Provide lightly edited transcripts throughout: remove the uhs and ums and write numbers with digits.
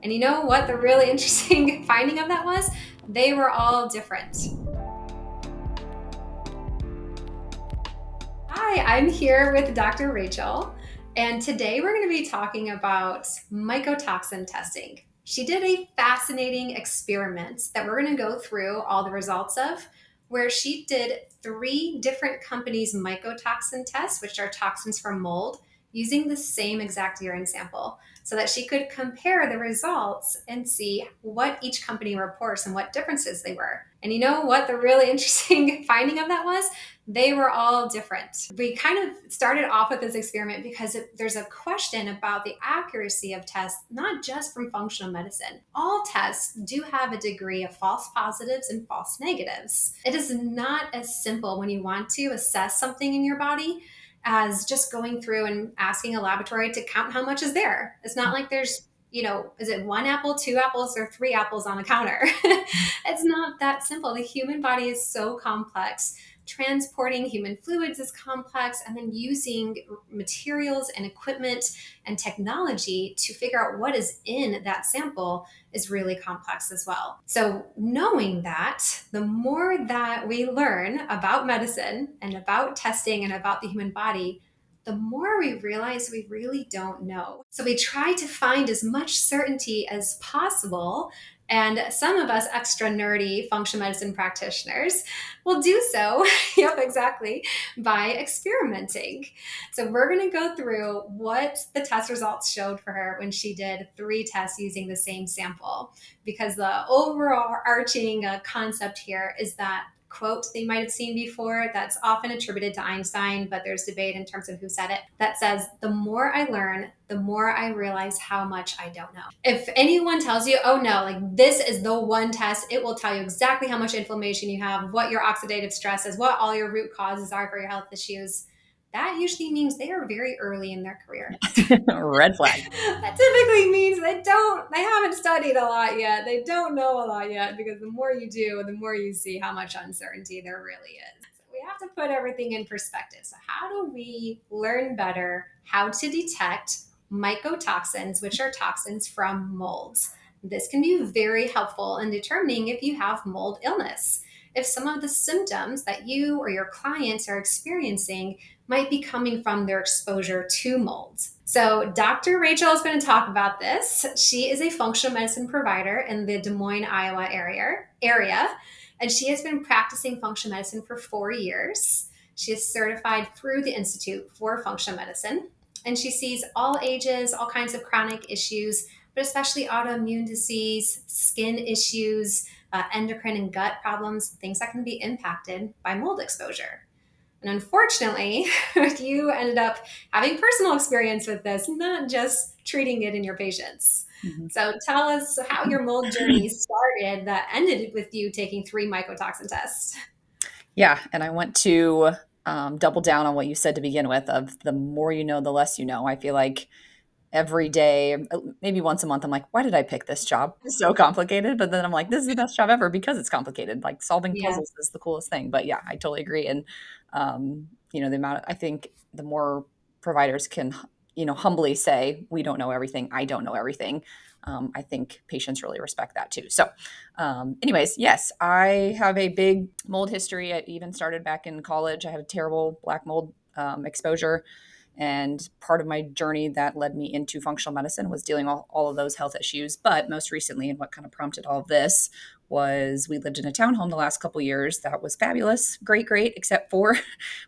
And you know what the really interesting finding of that was? They were all different. Hi, I'm here with Dr. Rachel, and today we're going to be talking about mycotoxin testing. She did a fascinating experiment that we're going to go through all the results of, where she did 3 different companies' mycotoxin tests, which are toxins from mold, using the same exact urine sample so that she could compare the results and see what each company reports and what differences they were. And you know what the really interesting finding of that was? They were all different. We kind of started off with this experiment because there's a question about the accuracy of tests, not just from functional medicine. All tests do have a degree of false positives and false negatives. It is not as simple when you want to assess something in your body as just going through and asking a laboratory to count how much is there. It's not like there's, is it 1 apple, 2 apples, or 3 apples on the counter? It's not that simple. The human body is so complex. Transporting human fluids is complex, and then using materials and equipment and technology to figure out what is in that sample is really complex as well. So knowing that, the more that we learn about medicine and about testing and about the human body, the more we realize we really don't know. So we try to find as much certainty as possible. And some of us extra nerdy functional medicine practitioners will do so, yep, exactly, by experimenting. So we're going to go through what the test results showed for her when she did 3 tests using the same sample, because the overarching concept here is that quote they might have seen before that's often attributed to Einstein, but there's debate in terms of who said it, that says, the more I learn, the more I realize how much I don't know. If anyone tells you, oh no, like this is the one test, it will tell you exactly how much inflammation you have, what your oxidative stress is, what all your root causes are for your health issues, that usually means they are very early in their career. Red flag. That typically means they haven't studied a lot yet. They don't know a lot yet, because the more you do, the more you see how much uncertainty there really is. So we have to put everything in perspective. So how do we learn better how to detect mycotoxins, which are toxins from molds? This can be very helpful in determining if you have mold illness. If some of the symptoms that you or your clients are experiencing might be coming from their exposure to molds. So Dr. Rachel is going to talk about this. She is a functional medicine provider in the Des Moines, Iowa area, and she has been practicing functional medicine for 4 years. She is certified through the Institute for Functional Medicine, and she sees all ages, all kinds of chronic issues, but especially autoimmune disease, skin issues, endocrine and gut problems, things that can be impacted by mold exposure. And unfortunately, you ended up having personal experience with this, not just treating it in your patients. Mm-hmm. So tell us how your mold journey started that ended with you taking 3 mycotoxin tests. Yeah, and I want to double down on what you said to begin with, of the more you know, the less you know. I feel like every day, maybe once a month, I'm like, why did I pick this job? It's so complicated. But then I'm like, this is the best job ever because it's complicated. Like solving puzzles is the coolest thing. But yeah, I totally agree. And, the amount, I think the more providers can, humbly say, we don't know everything. I don't know everything. I think patients really respect that too. So anyways, yes, I have a big mold history. I even started back in college. I had a terrible black mold exposure. And part of my journey that led me into functional medicine was dealing with all of those health issues. But most recently, and what kind of prompted all of this, was we lived in a townhome the last couple of years that was fabulous, great, except for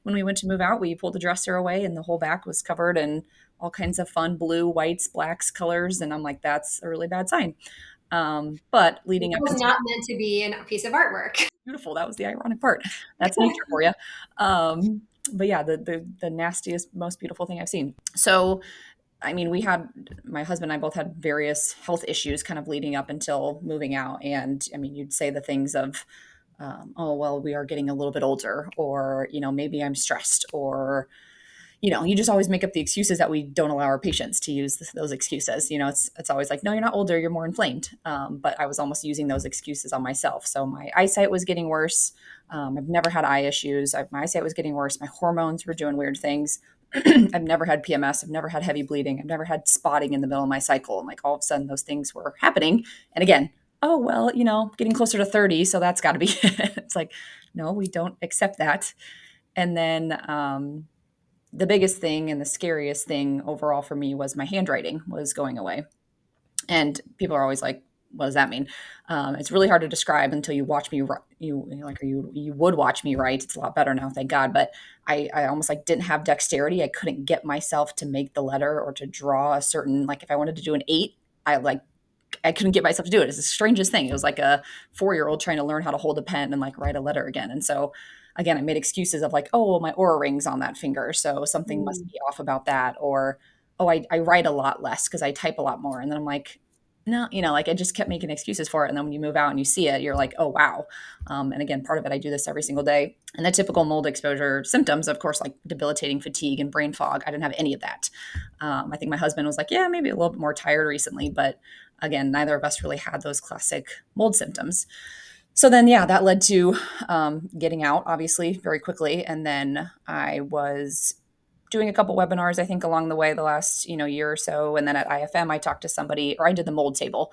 when we went to move out, we pulled the dresser away and the whole back was covered in all kinds of fun blue, whites, blacks colors. And I'm like, that's a really bad sign. But leading up, it was not meant to be a piece of artwork. Beautiful. That was the ironic part. That's nature for you. But yeah, the nastiest, most beautiful thing I've seen. So, I mean, my husband and I both had various health issues kind of leading up until moving out. And I mean, you'd say the things of, oh, well, we are getting a little bit older, or, maybe I'm stressed, or, you just always make up the excuses that we don't allow our patients to use those excuses. It's always like, no, you're not older, you're more inflamed. But I was almost using those excuses on myself. So my eyesight was getting worse. I've never had eye issues. My eyesight was getting worse. My hormones were doing weird things. I've never had PMS. I've never had heavy bleeding. I've never had spotting in the middle of my cycle. And like all of a sudden those things were happening. And again, oh, well, getting closer to 30. So that's got to be it. It's like, no, we don't accept that. And then the biggest thing and the scariest thing overall for me was my handwriting was going away. And people are always like, what does that mean? It's really hard to describe until you watch me. You would watch me write. It's a lot better now, thank God. But I almost like didn't have dexterity. I couldn't get myself to make the letter or to draw a certain, like if I wanted to do an 8, I couldn't get myself to do it. It's the strangest thing. It was like a 4-year-old trying to learn how to hold a pen and like write a letter again. And so again, I made excuses of like, oh, well, my Oura ring's on that finger, so something must be off about that. Or, oh, I write a lot less because I type a lot more. And then I'm like, no, like I just kept making excuses for it. And then when you move out and you see it, you're like, oh, wow. And again, part of it, I do this every single day. And the typical mold exposure symptoms, of course, like debilitating fatigue and brain fog, I didn't have any of that. I think my husband was like, yeah, maybe a little bit more tired recently. But again, neither of us really had those classic mold symptoms. So then, yeah, that led to getting out, obviously, very quickly. And then I was doing a couple webinars, I think, along the way the last, year or so. And then at IFM, I talked to somebody, or I did the mold table.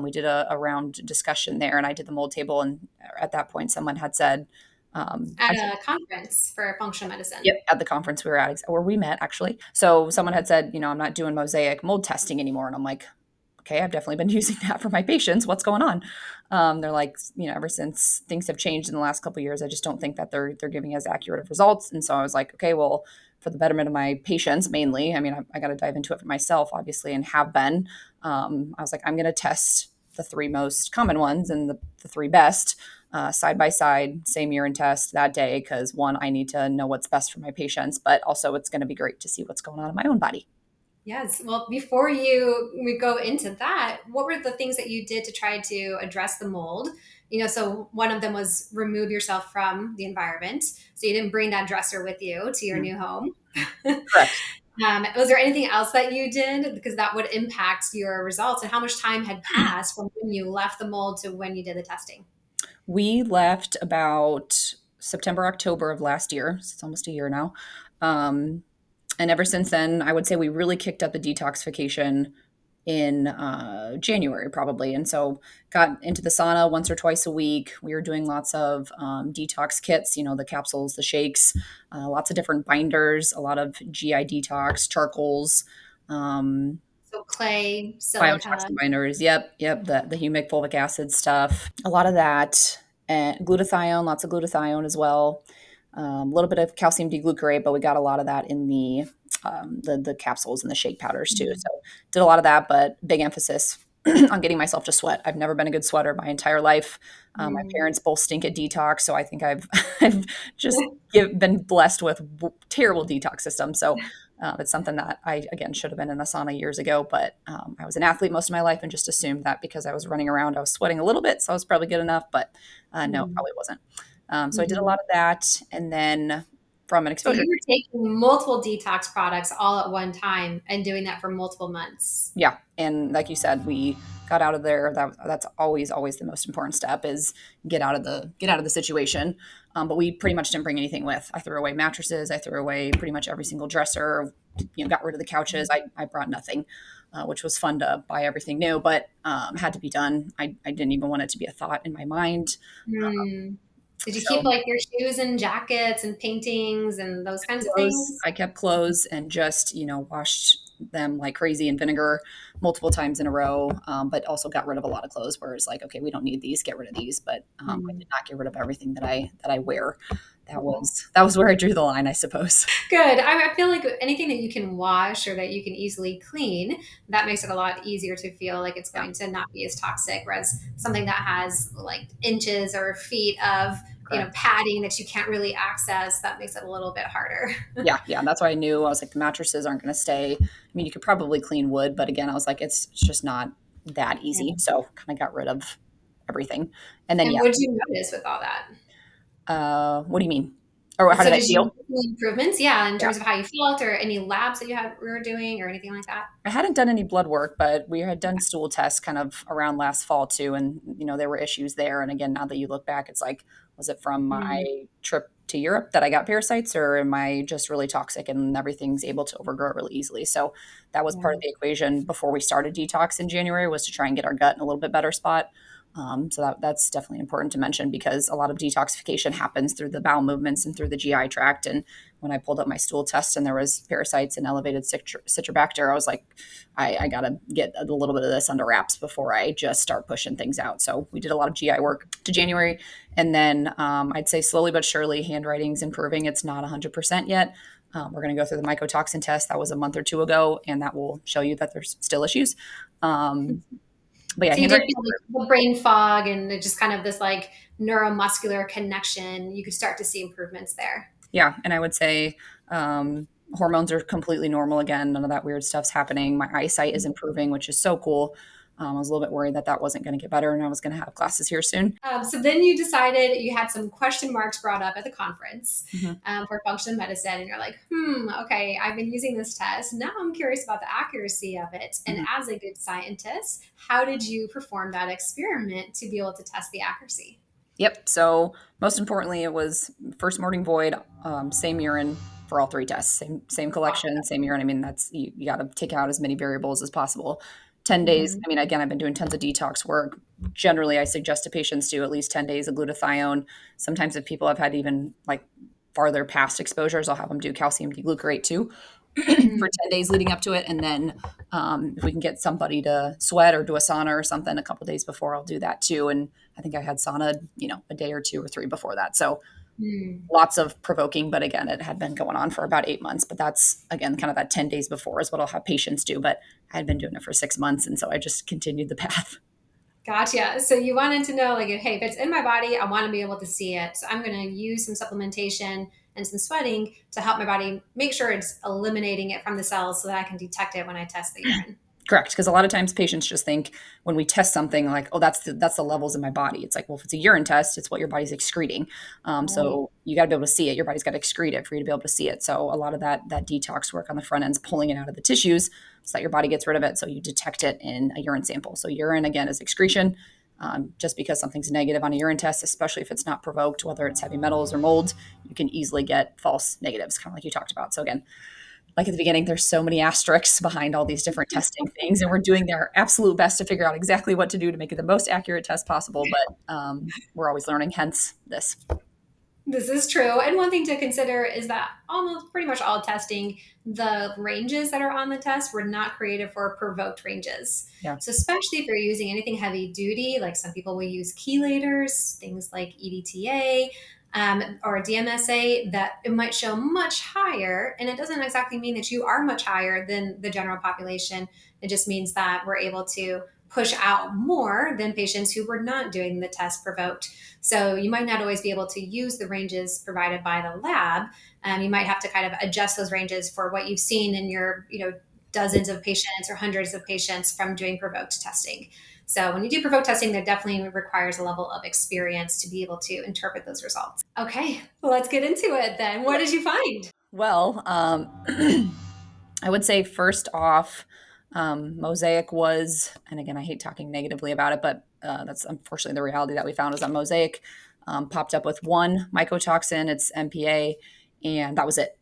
We did a round discussion there, and I did the mold table. And at that point, someone had said, at a conference for functional medicine. Yep, at the conference we were at, where we met, actually. So someone had said, I'm not doing mosaic mold testing anymore. And I'm like, okay, I've definitely been using that for my patients. What's going on? They're like, ever since things have changed in the last couple of years, I just don't think that they're giving as accurate of results. And so I was like, okay, well, for the betterment of my patients, mainly, I mean, I got to dive into it for myself, obviously, and have been. I was like, I'm going to test the 3 most common ones and the 3 best side by side, same urine test that day, because 1, I need to know what's best for my patients, but also it's going to be great to see what's going on in my own body. Yes. Well, before we go into that, what were the things that you did to try to address the mold? So one of them was remove yourself from the environment. So you didn't bring that dresser with you to your new home. Correct. Was there anything else that you did? Because that would impact your results. And how much time had passed from when you left the mold to when you did the testing? We left about September, October of last year. So it's almost a year now. And ever since then, I would say we really kicked up the detoxification in January, probably. And so got into the sauna once or twice a week. We were doing lots of detox kits, the capsules, the shakes, lots of different binders, a lot of GI detox, charcoals. So clay, silica. Biotoxin binders. Yep. The humic fulvic acid stuff. A lot of that. And glutathione, lots of glutathione as well. A little bit of calcium D-glucarate, but we got a lot of that in the capsules and the shake powders too. So did a lot of that, but big emphasis on getting myself to sweat. I've never been a good sweater my entire life. My parents both stink at detox, so I think I've just been blessed with terrible detox systems. So it's something that I, again, should have been in a sauna years ago, but I was an athlete most of my life and just assumed that because I was running around, I was sweating a little bit, so I was probably good enough, but no, probably wasn't. So I did a lot of that. And then from an exposure. So you were taking multiple detox products all at one time and doing that for multiple months. Yeah. And like you said, we got out of there. That's always the most important step is get out of the situation. But we pretty much didn't bring anything with. I threw away mattresses. I threw away pretty much every single dresser, got rid of the couches. I brought nothing, which was fun to buy everything new, but had to be done. I didn't even want it to be a thought in my mind. Did you keep like your shoes and jackets and paintings and those kinds of things? I kept clothes and just, washed them like crazy in vinegar multiple times in a row, but also got rid of a lot of clothes where it's like, okay, we don't need these, get rid of these. But I did not get rid of everything that I wear. That was where I drew the line, I suppose. Good. I feel like anything that you can wash or that you can easily clean, that makes it a lot easier to feel like it's going to not be as toxic. Whereas something that has like inches or feet of padding that you can't really access, that makes it a little bit harder. Yeah. That's why I knew. I was like, the mattresses aren't going to stay. I mean, you could probably clean wood, but again, I was like, it's just not that easy. Yeah. So kind of got rid of everything. And then, what did you notice with all that? What do you mean? Or how did I feel? Improvements, in terms of how you felt, or any labs that you were doing, or anything like that. I hadn't done any blood work, but we had done stool tests kind of around last fall too, and there were issues there. And again, now that you look back, it's like, was it from my trip to Europe that I got parasites, or am I just really toxic and everything's able to overgrow really easily? So that was part of the equation before we started detox in January, was to try and get our gut in a little bit better spot. So that's definitely important to mention, because a lot of detoxification happens through the bowel movements and through the GI tract. And when I pulled up my stool test and there was parasites and elevated citrobacter, I was like, I got to get a little bit of this under wraps before I just start pushing things out. So we did a lot of GI work to January. And then I'd say slowly but surely handwriting's improving. It's not 100% yet. We're going to go through the mycotoxin test. That was a month or two ago, and that will show you that there's still issues. But yeah, so you did feel like the brain fog and just kind of this like neuromuscular connection. You could start to see improvements there. Yeah, and I would say hormones are completely normal again. None of that weird stuff's happening. My eyesight is improving, which is so cool. I was a little bit worried that that wasn't going to get better, and I was going to have classes here soon. So then you decided, you had some question marks brought up at the conference for functional medicine, and you're like, okay, I've been using this test. Now I'm curious about the accuracy of it. And as a good scientist, how did you perform that experiment to be able to test the accuracy? Yep. So most importantly, it was first morning void, same urine for all three tests, same collection, same urine. I mean, that's you got to take out as many variables as possible. 10 days. I mean, again, I've been doing tons of detox work. Generally, I suggest to patients do at least 10 days of glutathione. Sometimes if people have had even like farther past exposures, I'll have them do calcium D-glucarate too for 10 days leading up to it. And then if we can get somebody to sweat or do a sauna or something a couple days before, I'll do that too. And I think I had sauna, a day or two or three before that. So lots of provoking, but again, it had been going on for about 8 months, but that's again, kind of that 10 days before is what I'll have patients do. But I had been doing it for 6 months. And so I just continued the path. Gotcha. So you wanted to know, like, hey, if it's in my body, I want to be able to see it. So I'm going to use some supplementation and some sweating to help my body make sure it's eliminating it from the cells so that I can detect it when I test the urine. Correct. Because a lot of times patients just think when we test something like, oh, that's the levels in my body. It's like, well, if it's a urine test, it's what your body's excreting. So you got to be able to see it. Your body's got to excrete it for you to be able to see it. So a lot of that detox work on the front end is pulling it out of the tissues so that your body gets rid of it. So you detect it in a urine sample. So urine, again, is excretion. Just because something's negative on a urine test, especially if it's not provoked, whether it's heavy metals or mold, you can easily get false negatives, kind of like you talked about. So again, like at the beginning, there's so many asterisks behind all these different testing things, and we're doing their absolute best to figure out exactly what to do to make it the most accurate test possible. But we're always learning, hence this. This is true. And one thing to consider is that almost pretty much all testing, the ranges that are on the test were not created for provoked ranges. Yeah. So especially if you're using anything heavy duty, like some people will use chelators, things like EDTA, or DMSA, that it might show much higher. And it doesn't exactly mean that you are much higher than the general population. It just means that we're able to push out more than patients who were not doing the test provoked. So you might not always be able to use the ranges provided by the lab. You might have to kind of adjust those ranges for what you've seen in your, dozens of patients or hundreds of patients from doing provoked testing. So when you do provoked testing, that definitely requires a level of experience to be able to interpret those results. Okay, well, let's get into it then. What did you find? Well, I would say first off, Mosaic was, and again, I hate talking negatively about it, but that's unfortunately the reality that we found, was that Mosaic popped up with one mycotoxin, it's MPA, and that was it.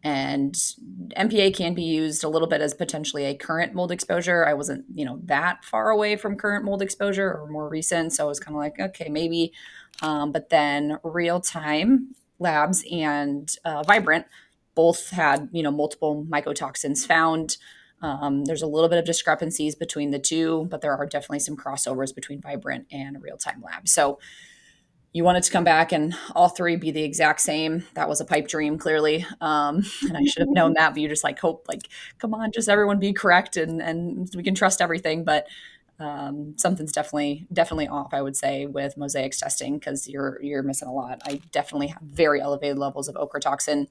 And MPA can be used a little bit as potentially a current mold exposure. I wasn't, that far away from current mold exposure or more recent. So I was kind of like, okay, maybe. But then real time labs and Vibrant both had, multiple mycotoxins found. There's a little bit of discrepancies between the two, but there are definitely some crossovers between Vibrant and real time labs. So you wanted to come back and all three be the exact same. That was a pipe dream, clearly. And I should have known that, but you just hope, come on, just everyone be correct and we can trust everything. But something's definitely off, I would say, with Mosaic's testing, because you're missing a lot. I definitely have very elevated levels of ochratoxin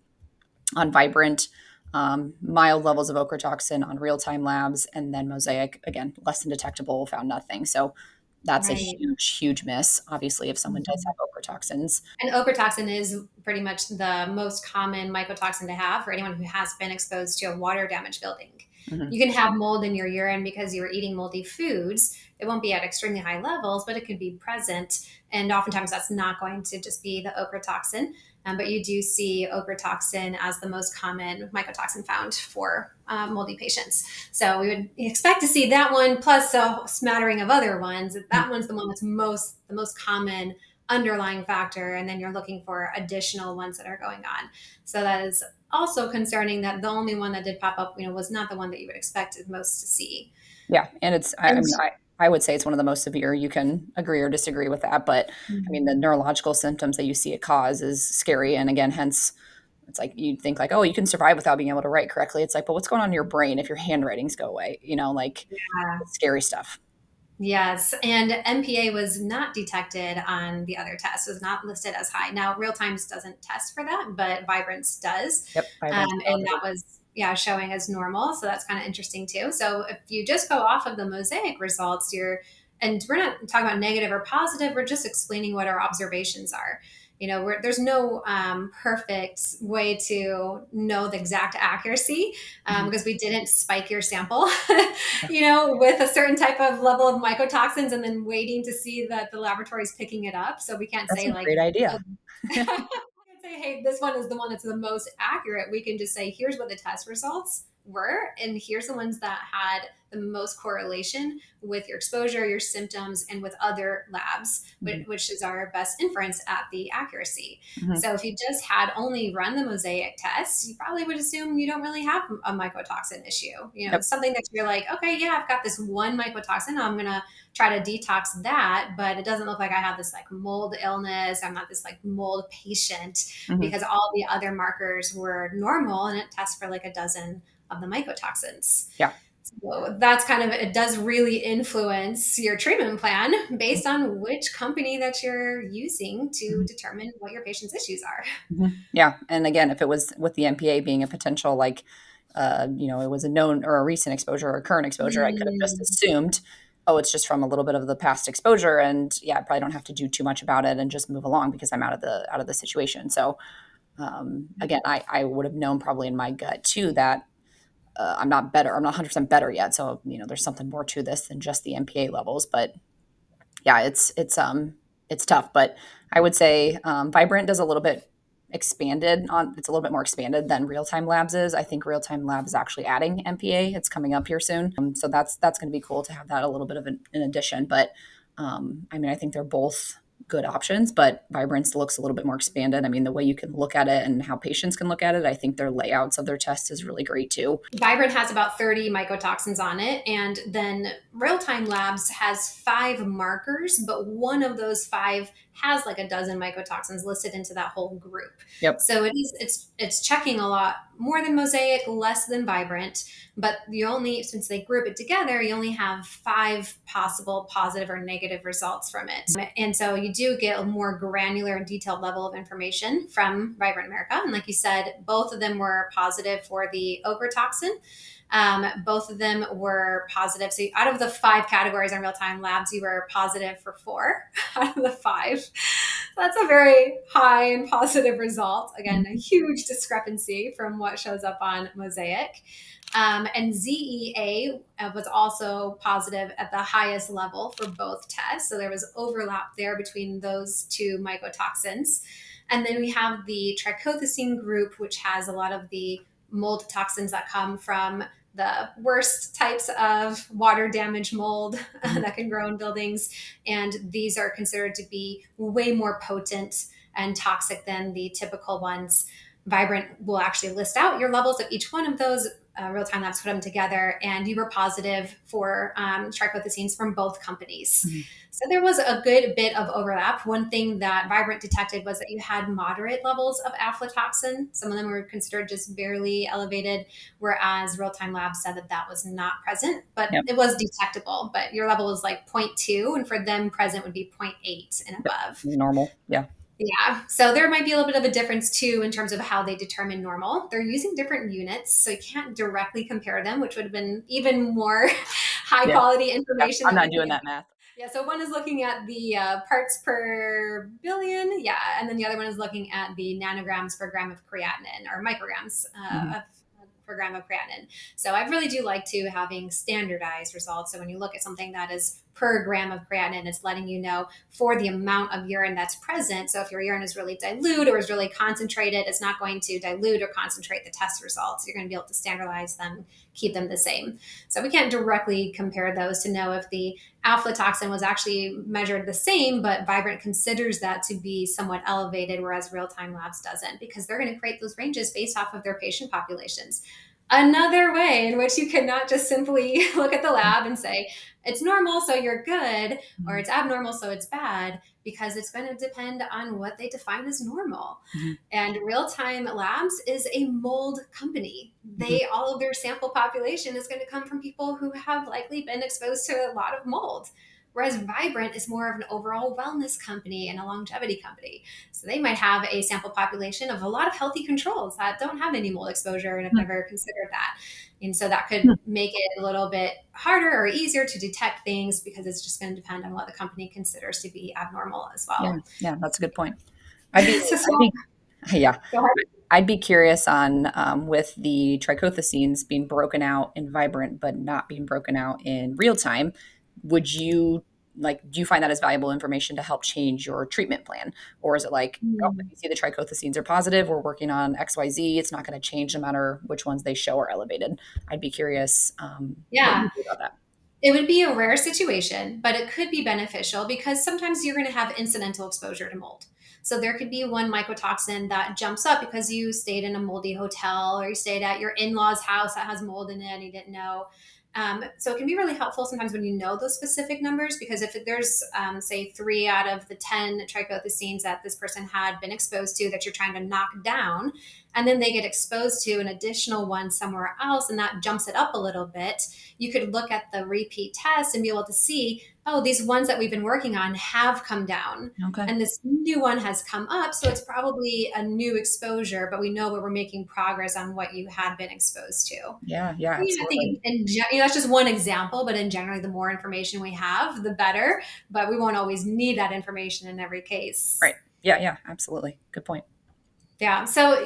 on Vibrant, mild levels of ochratoxin on real-time labs, and then Mosaic, again, less than detectable, found nothing. So that's right. A huge miss, obviously, if someone does have ochratoxins. And ochratoxin is pretty much the most common mycotoxin to have for anyone who has been exposed to a water damaged building. Mm-hmm. You can have mold in your urine because you were eating moldy foods. It won't be at extremely high levels, but it could be present. And oftentimes that's not going to just be the ochratoxin. but you do see ochrotoxin as the most common mycotoxin found for moldy patients. So we would expect to see that one plus a smattering of other ones. That one's the one that's the most common underlying factor, and then you're looking for additional ones that are going on. So that is also concerning that the only one that did pop up, was not the one that you would expect most to see. Yeah, and I would say it's one of the most severe. You can agree or disagree with that, but I mean, the neurological symptoms that you see it cause is scary. And again, hence, it's like you think like, oh, you can survive without being able to write correctly. It's like, but what's going on in your brain if your handwritings go away? Like Yeah. scary stuff. Yes, and MPA was not detected on the other tests, was not listed as high. Now, Real Times doesn't test for that, but Vibrance does. Yep, And that was, yeah, showing as normal. So that's kind of interesting too. So if you just go off of the mosaic results, and we're not talking about negative or positive, we're just explaining what our observations are. There's no perfect way to know the exact accuracy because we didn't spike your sample, with a certain type of level of mycotoxins and then waiting to see that the laboratory is picking it up. So we can't That's say a great idea. we can say, hey, this one is the one that's the most accurate. We can just say, here's what the test results were, and here's the ones that had the most correlation with your exposure, your symptoms, and with other labs, which is our best inference at the accuracy. So if you just had only run the mosaic test, you probably would assume you don't really have a mycotoxin issue. Something that you're like, okay, yeah, I've got this one mycotoxin, I'm gonna try to detox that, but it doesn't look like I have this like mold illness. I'm not this like mold patient because all the other markers were normal, and it tests for like a dozen of the mycotoxins. Yeah. So that's it does really influence your treatment plan based on which company that you're using to determine what your patient's issues are. Yeah. And again, if it was with the MPA being a potential, like, it was a known or a recent exposure or current exposure, I could have just assumed, oh, it's just from a little bit of the past exposure. And yeah, I probably don't have to do too much about it and just move along because I'm out of the situation. So again, I would have known probably in my gut too that I'm not better. I'm not 100% better yet. So, there's something more to this than just the MPA levels. But yeah, it's tough. But I would say Vibrant does a little bit expanded on. It's a little bit more expanded than Real Time Labs is. I think Real Time Labs is actually adding MPA. It's coming up here soon. So that's going to be cool to have that a little bit of an addition. But I think they're both good options, but Vibrance looks a little bit more expanded. I mean, the way you can look at it and how patients can look at it, I think their layouts of their tests is really great too. Vibrant has about 30 mycotoxins on it, and then Real Time Labs has 5 markers, but one of those 5 has like a dozen mycotoxins listed into that whole group. Yep. So it's checking a lot more than Mosaic, less than Vibrant, but since they group it together, you only have 5 possible positive or negative results from it. And so you do get a more granular and detailed level of information from Vibrant America. And like you said, both of them were positive for the ochrotoxin. Both of them were positive. So out of the 5 categories on Real Time Labs, you were positive for 4 out of the 5. So that's a very high and positive result. Again, a huge discrepancy from what shows up on Mosaic. And ZEA was also positive at the highest level for both tests. So there was overlap there between those 2 mycotoxins. And then we have the trichothecene group, which has a lot of the mold toxins that come from the worst types of water damage mold that can grow in buildings. And these are considered to be way more potent and toxic than the typical ones. Vibrant will actually list out your levels of each one of those. Real Time Labs put them together, and you were positive for trichothecenes from both companies. So there was a good bit of overlap. One thing that Vibrant detected was that you had moderate levels of aflatoxin. Some of them were considered just barely elevated, whereas Real Time Labs said that was not present, but It was detectable. But your level was like 0.2, and for them present would be 0.8 and above. Normal, yeah. Yeah. So there might be a little bit of a difference too in terms of how they determine normal. They're using different units, so you can't directly compare them, which would have been even more high quality information. I'm not doing that math. Yeah. So one is looking at the parts per billion. Yeah. And then the other one is looking at the nanograms per gram of creatinine, or micrograms per gram of creatinine. So I really do like having standardized results. So when you look at something that is per gram of creatinine. It's letting you know for the amount of urine that's present. So if your urine is really dilute or is really concentrated, it's not going to dilute or concentrate the test results. You're going to be able to standardize them, keep them the same. So we can't directly compare those to know if the aflatoxin was actually measured the same, but Vibrant considers that to be somewhat elevated, whereas real-time labs doesn't, because they're going to create those ranges based off of their patient populations. Another way in which you cannot just simply look at the lab and say, it's normal, so you're good, or it's abnormal, so it's bad, because it's going to depend on what they define as normal. Mm-hmm. And Real-Time Labs is a mold company. All of their sample population is going to come from people who have likely been exposed to a lot of mold. Whereas Vibrant is more of an overall wellness company and a longevity company. So they might have a sample population of a lot of healthy controls that don't have any mold exposure and have never considered that. And so that could make it a little bit harder or easier to detect things, because it's just going to depend on what the company considers to be abnormal as well. Yeah, that's a good point. I'd be curious on with the trichothecenes being broken out in Vibrant but not being broken out in real time. Would you do you find that as valuable information to help change your treatment plan? Or is it like, oh, if you see the trichothecenes are positive, we're working on XYZ, it's not going to change no matter which ones they show are elevated? I'd be curious what you think about that. It would be a rare situation, but it could be beneficial because sometimes you're going to have incidental exposure to mold. So there could be one mycotoxin that jumps up because you stayed in a moldy hotel or you stayed at your in-laws' house that has mold in it and you didn't know. So it can be really helpful sometimes when you know those specific numbers, because if there's, say, 3 out of the 10 trichothecenes that this person had been exposed to that you're trying to knock down, and then they get exposed to an additional one somewhere else, and that jumps it up a little bit, you could look at the repeat test and be able to see, oh, these ones that we've been working on have come down. Okay. And this new one has come up. So it's probably a new exposure, but we know that we're making progress on what you had been exposed to. Yeah, absolutely. I think that's just one example, but in general, the more information we have, the better. But we won't always need that information in every case. Right. Yeah, absolutely. Good point. Yeah. So,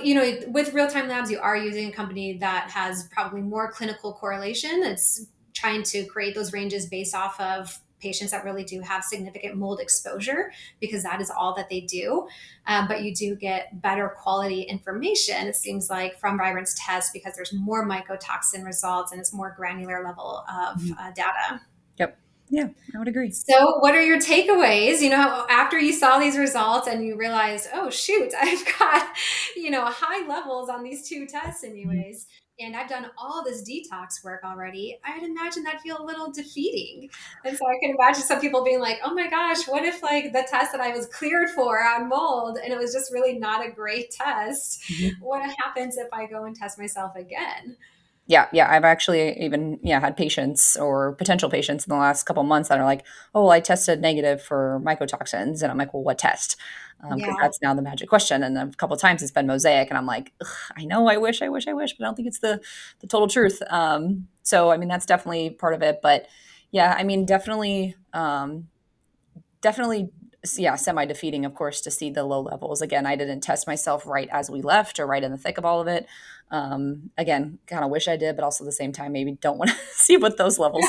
with Real-Time Labs, you are using a company that has probably more clinical correlation. It's trying to create those ranges based off of patients that really do have significant mold exposure, because that is all that they do. But you do get better quality information, it seems like, from Vibrant's test, because there's more mycotoxin results and it's more granular level of data. Yep. Yeah, I would agree. So what are your takeaways? After you saw these results and you realized, oh, shoot, I've got, high levels on these 2 tests anyways, and I've done all this detox work already, I'd imagine that'd feel a little defeating. And so I can imagine some people being like, oh my gosh, what if the test that I was cleared for on mold and it was just really not a great test? What happens if I go and test myself again? Yeah. I've actually even had patients or potential patients in the last couple of months that are like, oh, well, I tested negative for mycotoxins. And I'm like, well, what test? Because that's now the magic question. And a couple of times it's been mosaic. And I'm like, I know, I wish, but I don't think it's the total truth. So, I mean, that's definitely part of it. But yeah, I mean, definitely, semi-defeating, of course, to see the low levels. Again, I didn't test myself right as we left or right in the thick of all of it. Again, kind of wish I did, but also at the same time, maybe don't want to see what those levels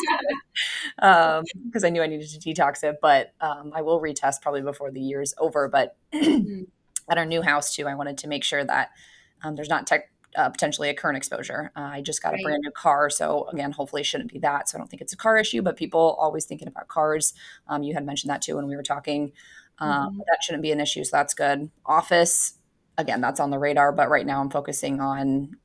because I knew I needed to detox it. But I will retest probably before the year's over. But at our new house too, I wanted to make sure that there's not potentially a current exposure. I just got a brand new car. So again, hopefully it shouldn't be that. So I don't think it's a car issue, but people always thinking about cars. You had mentioned that too when we were talking. That shouldn't be an issue. So that's good. Office, again, that's on the radar, but right now I'm focusing on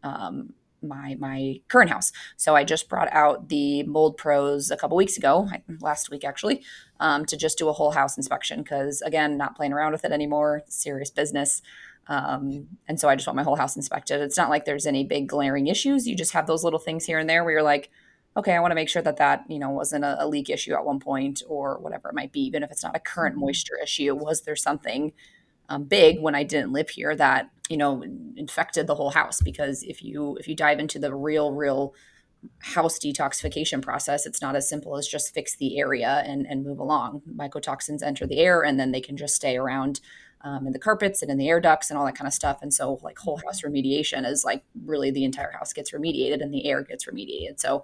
my current house. So I just brought out the Mold Pros a couple weeks ago, last week actually, to just do a whole house inspection. Because again, not playing around with it anymore, serious business. And so I just want my whole house inspected. It's not like there's any big glaring issues. You just have those little things here and there where you're like, okay, I want to make sure that wasn't a leak issue at one point or whatever it might be. Even if it's not a current moisture issue, was there something big when I didn't live here that, infected the whole house? Because if you dive into the real house detoxification process, it's not as simple as just fix the area and move along. Mycotoxins enter the air and then they can just stay around in the carpets and in the air ducts and all that kind of stuff. And so whole house remediation is really the entire house gets remediated and the air gets remediated. So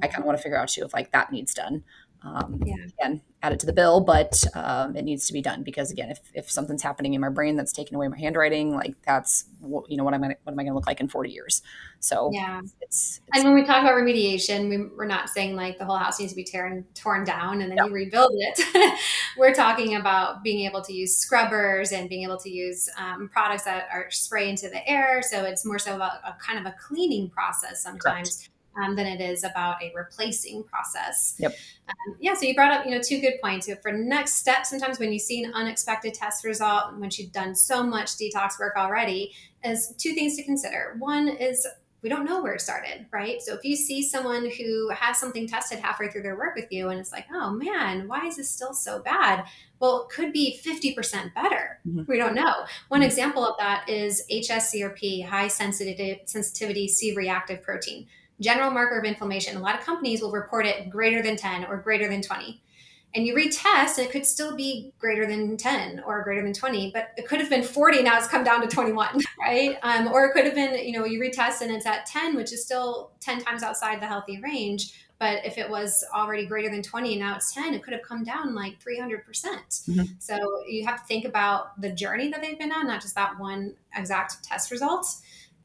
I kind of want to figure out too if that needs done. Again, add it to the bill, but it needs to be done because again, if something's happening in my brain that's taking away my handwriting, like that's what am I going to look like in 40 years? So Yeah. it's And when we talk about remediation, we're not saying like the whole house needs to be torn down and then you rebuild it. We're talking about being able to use scrubbers and being able to use products that are spray into the air. So it's more so about a kind of a cleaning process correct. sometimes than it is about a replacing process. Yep. Yeah, so you brought up, two good points. For next steps, sometimes when you see an unexpected test result, when you've done so much detox work already, is two things to consider. One is we don't know where it started, right? So if you see someone who has something tested halfway through their work with you and it's like, oh man, why is this still so bad? Well, it could be 50% better. Mm-hmm. We don't know. One example of that is hsCRP, high sensitivity C-reactive protein. General marker of inflammation. A lot of companies will report it greater than 10 or greater than 20. And you retest, and it could still be greater than 10 or greater than 20, but it could have been 40. Now it's come down to 21, right? Or it could have been, you retest and it's at 10, which is still 10 times outside the healthy range. But if it was already greater than 20 and now it's 10, it could have come down like 300%. Mm-hmm. So you have to think about the journey that they've been on, not just that one exact test result.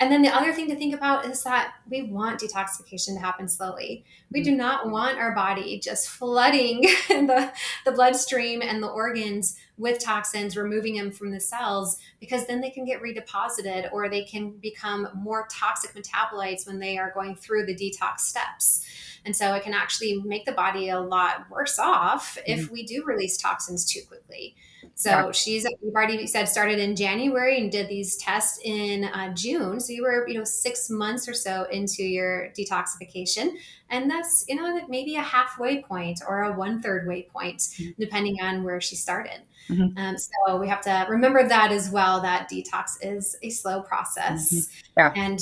And then the other thing to think about is that we want detoxification to happen slowly. We do not want our body just flooding the bloodstream and the organs with toxins, removing them from the cells, because then they can get redeposited or they can become more toxic metabolites when they are going through the detox steps. And so it can actually make the body a lot worse off if we do release toxins too quickly. So you've already said started in January and did these tests in June. So you were, 6 months or so into your detoxification. And that's, maybe a halfway point or a 1/3 way point, depending on where she started. Mm-hmm. So we have to remember that as well, that detox is a slow process. Mm-hmm. Yeah. And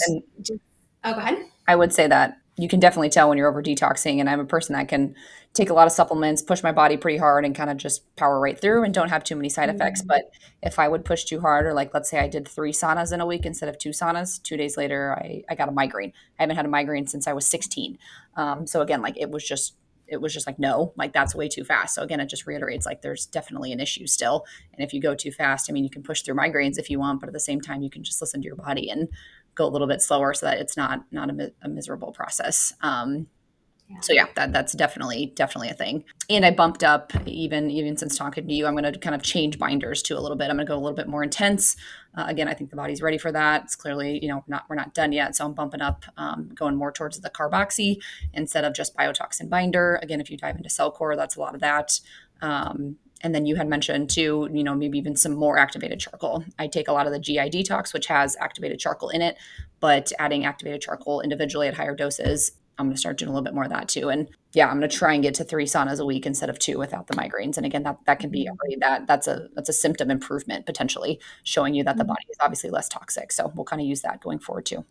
go ahead. I would say that you can definitely tell when you're over detoxing. And I'm a person that can take a lot of supplements, push my body pretty hard and kind of just power right through and don't have too many side effects. But if I would push too hard, or like, let's say I did 3 saunas in a week instead of 2 saunas, 2 days later, I got a migraine. I haven't had a migraine since I was 16. So again, like it was just like, no, like that's way too fast. So again, it just reiterates like there's definitely an issue still. And if you go too fast, I mean, you can push through migraines if you want, but at the same time, you can just listen to your body and go a little bit slower so that it's not a miserable process. So yeah, that's definitely a thing. And I bumped up even since talking to you, I'm going to kind of change binders too a little bit. I'm going to go a little bit more intense. Again, I think the body's ready for that. It's clearly, we're not done yet. So I'm bumping up, going more towards the carboxy instead of just biotoxin binder. Again, if you dive into CellCore, that's a lot of that. And then you had mentioned too, maybe even some more activated charcoal. I take a lot of the GI detox, which has activated charcoal in it, but adding activated charcoal individually at higher doses, I'm going to start doing a little bit more of that too. And yeah, I'm going to try and get to 3 saunas a week instead of 2 without the migraines. And again, that can be already that's a symptom improvement, potentially showing you that the body is obviously less toxic. So we'll kind of use that going forward too.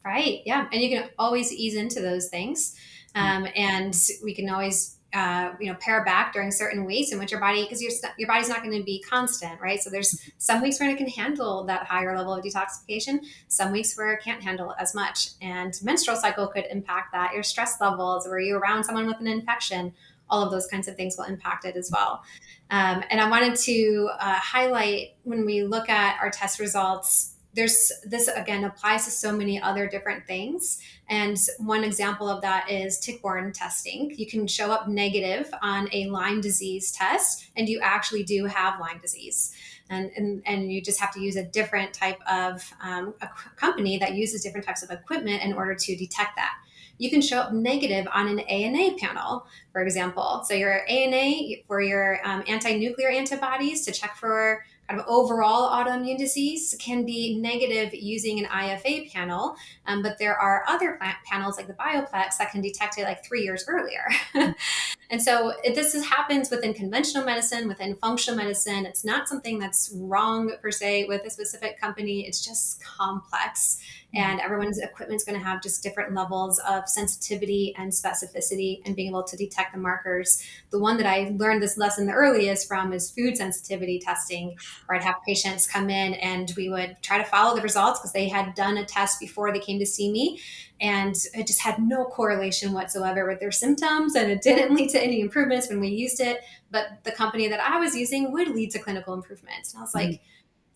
Right. Yeah. And you can always ease into those things. And we can always, pare back during certain weeks in which your body's not going to be constant, right? So there's some weeks where it can handle that higher level of detoxification, some weeks where it can't handle it as much. And menstrual cycle could impact that. Your stress levels, were you around someone with an infection? All of those kinds of things will impact it as well. And I wanted to highlight when we look at our test results, this again applies to so many other different things. And one example of that is tick-borne testing. You can show up negative on a Lyme disease test, and you actually do have Lyme disease. And you just have to use a different type of a company that uses different types of equipment in order to detect that. You can show up negative on an ANA panel, for example. So your ANA for your anti-nuclear antibodies to check for kind of overall autoimmune disease can be negative using an IFA panel, but there are other panels like the Bioplex that can detect it like 3 years earlier. And so this happens within conventional medicine, within functional medicine. It's not something that's wrong per se with a specific company. It's just complex. and everyone's equipment's going to have just different levels of sensitivity and specificity and being able to detect the markers. The one that I learned this lesson the earliest from is food sensitivity testing, where I'd have patients come in and we would try to follow the results because they had done a test before they came to see me, and it just had no correlation whatsoever with their symptoms, and it didn't lead to any improvements when we used it. But the company that I was using would lead to clinical improvements. And I was like,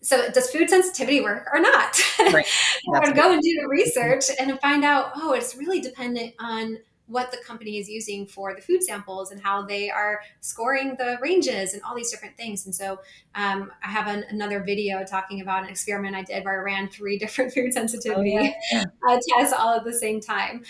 so does food sensitivity work or not? Right. I would go and do the research and find out, oh, it's really dependent on what the company is using for the food samples and how they are scoring the ranges and all these different things. And so I have another video talking about an experiment I did where I ran 3 different food sensitivity tests all at the same time.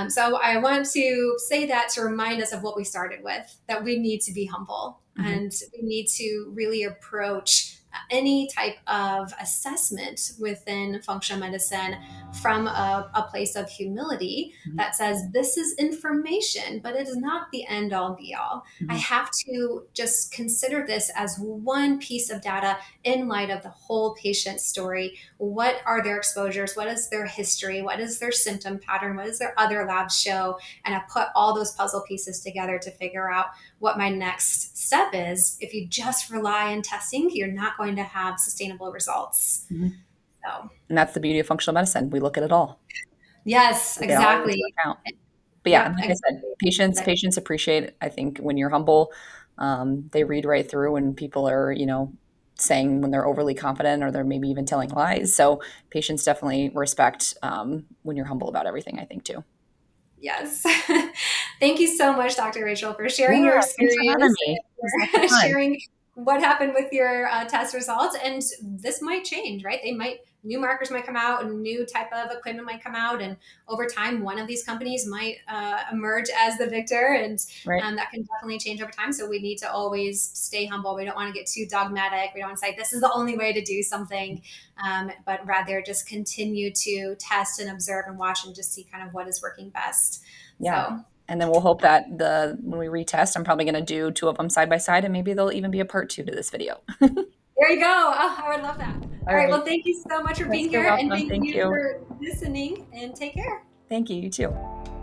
So I want to say that to remind us of what we started with, that we need to be humble and we need to really approach any type of assessment within functional medicine from a place of humility that says this is information, but it is not the end all be all. I have to just consider this as one piece of data in light of the whole patient story. What are their exposures? What is their history? What is their symptom pattern? What does their other labs show? And I put all those puzzle pieces together to figure out what my next step is. If you just rely on testing, you're not going to have sustainable results. So, and that's the beauty of functional medicine. We look at it all. Yes, exactly. But yeah, like I said, patients appreciate, I think, when you're humble, they read right through when people are, saying when they're overly confident or they're maybe even telling lies. So patients definitely respect when you're humble about everything, I think, too. Yes. Thank you so much, Dr. Rachel, for sharing your experience, for sharing what happened with your test results. And this might change, right? New markers might come out and new type of equipment might come out. And over time, one of these companies might emerge as the victor, and that can definitely change over time. So we need to always stay humble. We don't want to get too dogmatic. We don't want to say this is the only way to do something, but rather just continue to test and observe and watch and just see kind of what is working best. Yeah. So. And then we'll hope that when we retest, I'm probably going to do 2 of them side by side, and maybe there'll even be a part 2 to this video. There you go. Oh, I would love that. All right. Well, thank you so much for being here. And thank you for listening, and take care. Thank you. You too.